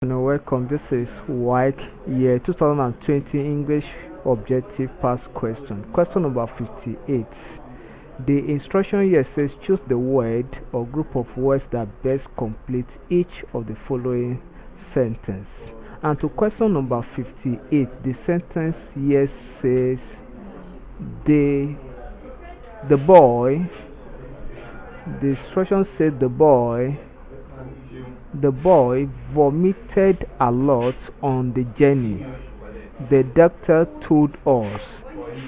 Welcome. This is Waec year 2020 English Objective Past Question. Question number 58. The instruction here says choose the word or group of words that best complete each of the following sentence. And to question number 58, the sentence here says the boy. The instruction said the boy vomited a lot on the journey. The doctor told us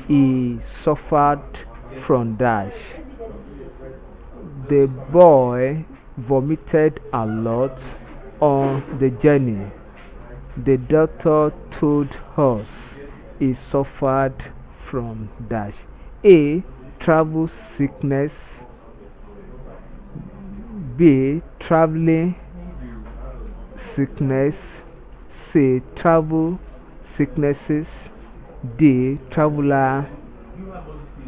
he suffered from dash. The boy vomited a lot on the journey. The doctor told us he suffered from dash. A. Travel sickness. B. Traveling sickness. C. Travel sicknesses. D. Traveler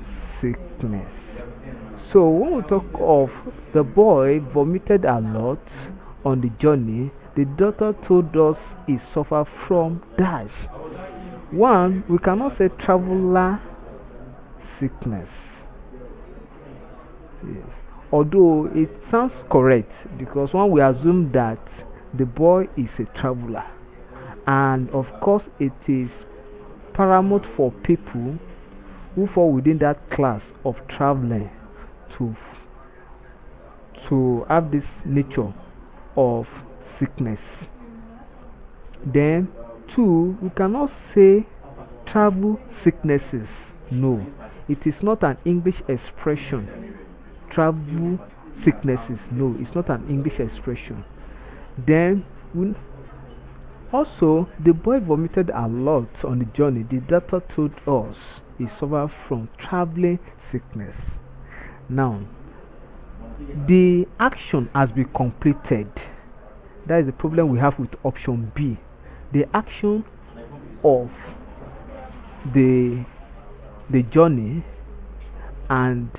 sickness. So when we talk of the boy vomited a lot on the journey, the doctor told us he suffered from dash. One, we cannot say traveler sickness. Yes. Although it sounds correct, because when we assume that the boy is a traveler, and of course it is paramount for people who fall within that class of traveling to have this nature of sickness. Then two, we cannot say travel sicknesses. No, it is not an English expression. Travel sicknesses, no, it's not an English expression. Then also the boy vomited a lot on the journey. The doctor told us he suffered from traveling sickness. Now the action has been completed. That is the problem we have with option B. The action of the journey and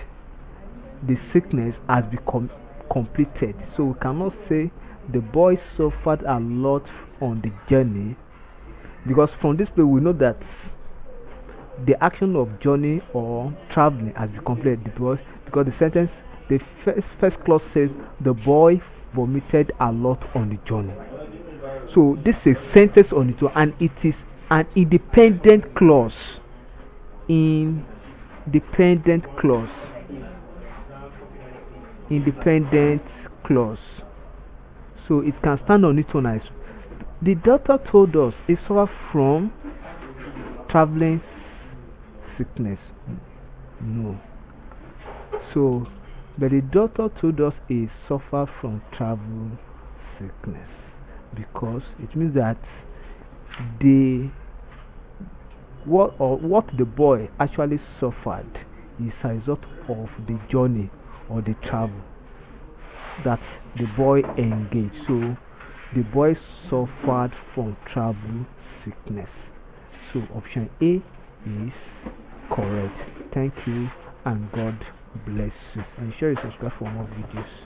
the sickness has become completed, so we cannot say the boy suffered a lot on the journey, because from this place we know that the action of journey or traveling has been completed, because the sentence, the first clause says the boy vomited a lot on the journey. So this is a sentence on its own, and it is an independent clause. Independent clause, so it can stand on its own. As the doctor told us he suffered from traveling sickness. No, so but the doctor told us he suffered from travel sickness, because it means that what the boy actually suffered is a result of the journey or the travel that the boy engaged. So the boy suffered from travel sickness. So option A is correct. Thank you and God bless you. And sure you subscribe for more videos.